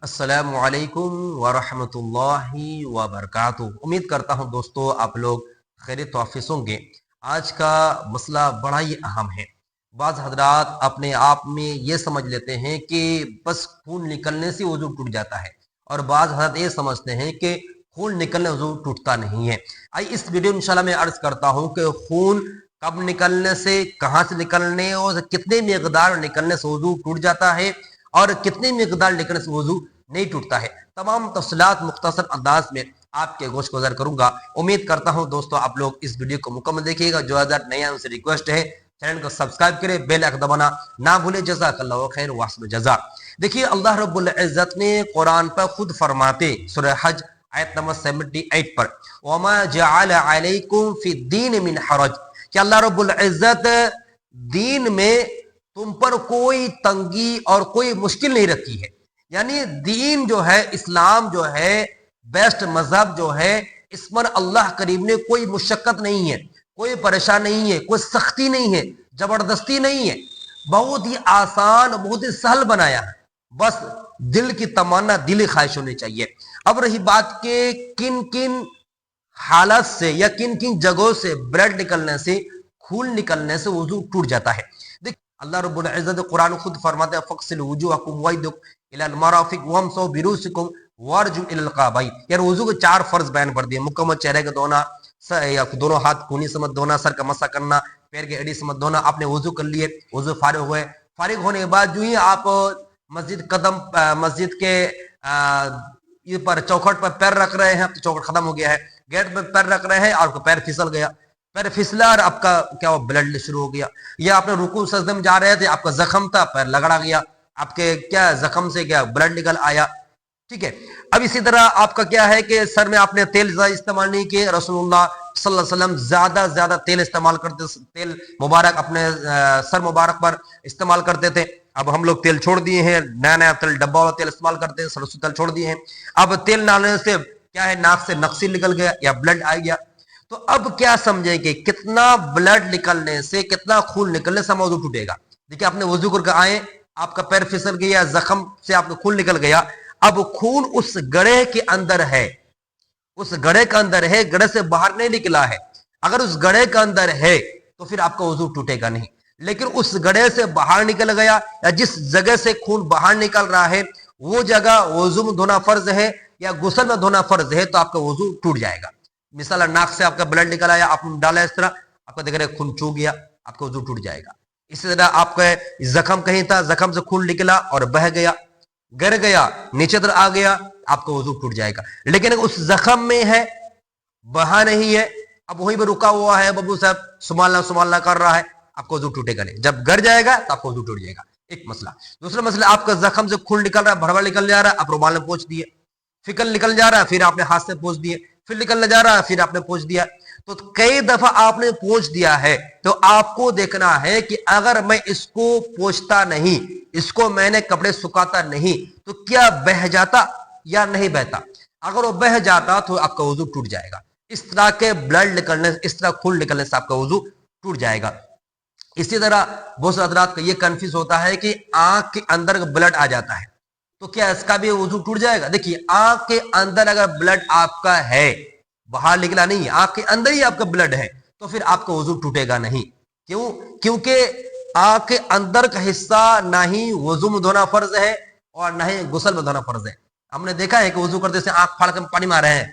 अस्सलामु अलैकुम वरहमतुल्लाहि वबरकातुहू। उम्मीद करता हूँ दोस्तों आप लोग खैरियत तो हाफिज़ होंगे। आज का मसला बड़ा ही अहम है। बाज़ हजरात अपने आप में ये समझ लेते हैं कि बस खून निकलने से वज़ू टूट जाता है, और बाज़ हजरात ये समझते हैं कि खून निकलने वज़ू टूटता नहीं है। आई इस वीडियो में इंशाल्लाह मैं अर्ज़ करता हूँ कि खून कब निकलने से, कहाँ से निकलने और कितने मिकदार निकलने से वज़ू टूट जाता है और कितनी मिकदार निकलने से वज़ू नहीं टूटता है। तमाम तफसीलात मुख्तसर अंदाज में आपके गोश गुजार करूंगा। उम्मीद करता हूं दोस्तों आप लोग इस वीडियो को मुकम्मल देखिएगा। जो अगर नया उनसे रिक्वेस्ट है चैनल को सब्सक्राइब करें, बेल आइकन दबाना ना भूले। जज़ाकल्लाहु खैर वास्ब जज़ा। देखिए अल्लाह रब्बुल इज्जत ने कुरान पर खुद फरमाते सूरह हज आयत नंबर 78 पर, वमा जअल अलैकुम फिद्दीन मिन हरज, कि अल्लाह रब्बुल इज्जत दीन में तुम पर कोई तंगी और कोई मुश्किल नहीं रखी है। यानी दीन जो है, इस्लाम जो है, बेस्ट मजहब जो है, इस पर अल्लाह करीम ने कोई मुशक्कत नहीं है, कोई परेशान नहीं है, कोई सख्ती नहीं है, जबरदस्ती नहीं है। बहुत ही आसान, बहुत ही सहल बनाया है। बस दिल की तमन्ना, दिली ख्वाहिश होनी चाहिए। अब रही बात के किन किन हालत से या किन किन जगहों से ब्लड निकलने से, खून निकलने से वजू टूट जाता है। देखिए अल्लाह रब्बुल इज्जत कुरान खुद फरमाते हैं, फक्सिल वुजूहकुम वयदुक इलल मराफिक वमसू बिरुसिकुम वारजुम इलल काबैन। यार वजू के 4 फर्ज बयान कर दिए। मुकम्मल चेहरे का धोना, या दोनों हाथ खूनी से मत धोना, सर का मसा करना, पैर के एड़ी से मत धोना। आपने वजू कर लिए, वजू फारिग हुए, फारिग होने के बाद जो ही आप मस्जिद के ये पर चौखट पर पैर रख रहे हैं, तो चौखट खत्म हो गया है। गेट पर पैर रख रहे हैं और आपका पैर फिसल गया, पैर फिसला और आपका क्या हुआ, ब्लड शुरू हो गया। या आपने रुकू सजदे में जा रहे थे, आपका जख्म था, पैर लगड़ा गया, आपके क्या जख्म से क्या ब्लड निकल आया। ठीक है। अब इसी तरह आपका क्या है कि सर में आपने तेल इस्तेमाल नहीं किए। रसूलुल्लाह सल्लल्लाहु अलैहि वसल्लम ज्यादा तेल इस्तेमाल करते, तेल मुबारक अपने सर मुबारक पर इस्तेमाल करते थे। अब हम लोग तेल छोड़ दिए हैं, नया नया तेल, डब्बा वाला तेल इस्तेमाल करते हैं, सरसों तेल छोड़ दिए हैं। अब तेल डालने से क्या है, नाक से नक्सी निकल गया या ब्लड आ गया। तो अब क्या समझेंगे, कितना ब्लड निकलने से, कितना खून निकलने से वजू टूटेगा। देखिए आपने वजू करके आए, आपका पैर फिसल गया, जख्म से आपका खून निकल गया। अब खून उस गड़े के अंदर है, उस गड़े के अंदर है, गड़े से बाहर नहीं निकला है। अगर उस गड़े के अंदर है तो फिर आपका वजू टूटेगा नहीं। लेकिन उस गड़े से बाहर निकल गया, या जिस जगह से खून बाहर निकल रहा है वो जगह वजू में धोना फर्ज है या गुस्ल में धोना फर्ज है, तो आपका वजू टूट जाएगा। मिसाल नाक से आपका ब्लड निकल आया, आपने डाला इस तरह, आपका देख रहे खून चू गया, आपका वजू टूट जाएगा। इसी तरह आपका जख्म कहीं था, जख्म से खून निकला और बह गया, गिर गया, नीचे तरह आ गया, आपका वजू टूट जाएगा। लेकिन उस जख्म में है, बहा नहीं है, अब वहीं पर रुका हुआ है, बब्बू साहब संभालना कर रहा है, आपको वजू टूटेगा नहीं। जब गिर जाएगा तो आपको वजू टूट जाएगा। एक मसला। दूसरा मसला, आपका जख्म से खून निकल रहा है, भरवा निकल जा रहा है, आप रुमाल में पोंछ दिए, फिकल निकल जा रहा है, फिर आपने हाथ से पोंछ दिए, फिर निकलने जा रहा है, फिर आपने पोंछ दिया। तो कई दफा आपने पोंछ दिया है, तो आपको देखना है कि अगर मैं इसको पोंछता नहीं, इसको मैंने कपड़े सुखाता नहीं, तो क्या बह जाता या नहीं बहता। अगर वो बह जाता तो आपका वजू टूट जाएगा। इस तरह के ब्लड निकलने, इस तरह खून निकलने से आपका वजू टूट जाएगा। इसी तरह बहुत से हजरात का ये कंफ्यूज होता है कि आंख के अंदर ब्लड आ जाता है तो क्या इसका भी वजू टूट जाएगा। देखिए आंख के अंदर अगर ब्लड आपका है, बाहर निकला नहीं, आंख के अंदर ही आपका ब्लड है, तो फिर आपका वजू टूटेगा नहीं। क्यों? क्योंकि आंख के अंदर का हिस्सा ना ही वजू में धोना फर्ज है और ना ही गुस्ल में धोना फर्ज है। हमने देखा है कि वजू करते से आंख फाड़ कर पानी मारे हैं,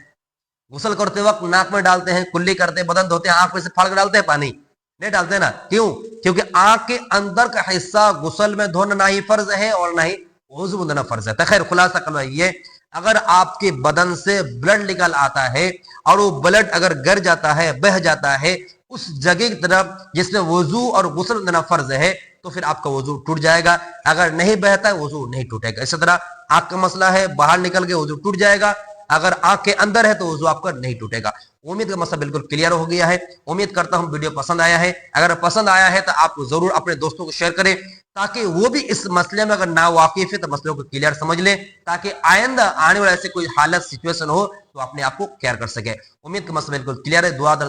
गुस्ल करते वक्त नाक में डालते हैं, कुल्ली करते हैं, बदन धोते हैं, आंख में से फाड़ कर डालते हैं, पानी नहीं डालते ना। क्यों? क्योंकि आंख के अंदर का हिस्सा गुस्ल में धोना ना ही फर्ज है और ना ही वजू में धोना फर्ज है। तो खैर खुलासा करना ये, अगर आपके बदन से ब्लड निकल आता है और वो ब्लड अगर गिर जाता है, बह जाता है उस जगह की तरफ जिसमें वजू और गुस्ल देना फर्ज है, तो फिर आपका वजू टूट जाएगा। अगर नहीं बहता है वजू नहीं टूटेगा। इसी तरह आंख का मसला है, बाहर निकल के वजू टूट जाएगा, अगर आंख के अंदर है तो वजू आपका नहीं टूटेगा। उम्मीद का मसला बिल्कुल क्लियर हो गया है। उम्मीद करता हूं वीडियो पसंद आया है। अगर पसंद आया है तो आप जरूर अपने दोस्तों को शेयर करें, ताकि वो भी इस मसले में अगर ना वाकिफ है तो मसलों को क्लियर समझ ले, ताकि आइंदा आने वाले ऐसे कोई हालत सिचुएशन हो तो अपने आप को केयर कर सके। उम्मीद का मसला बिल्कुल क्लियर है। दुआ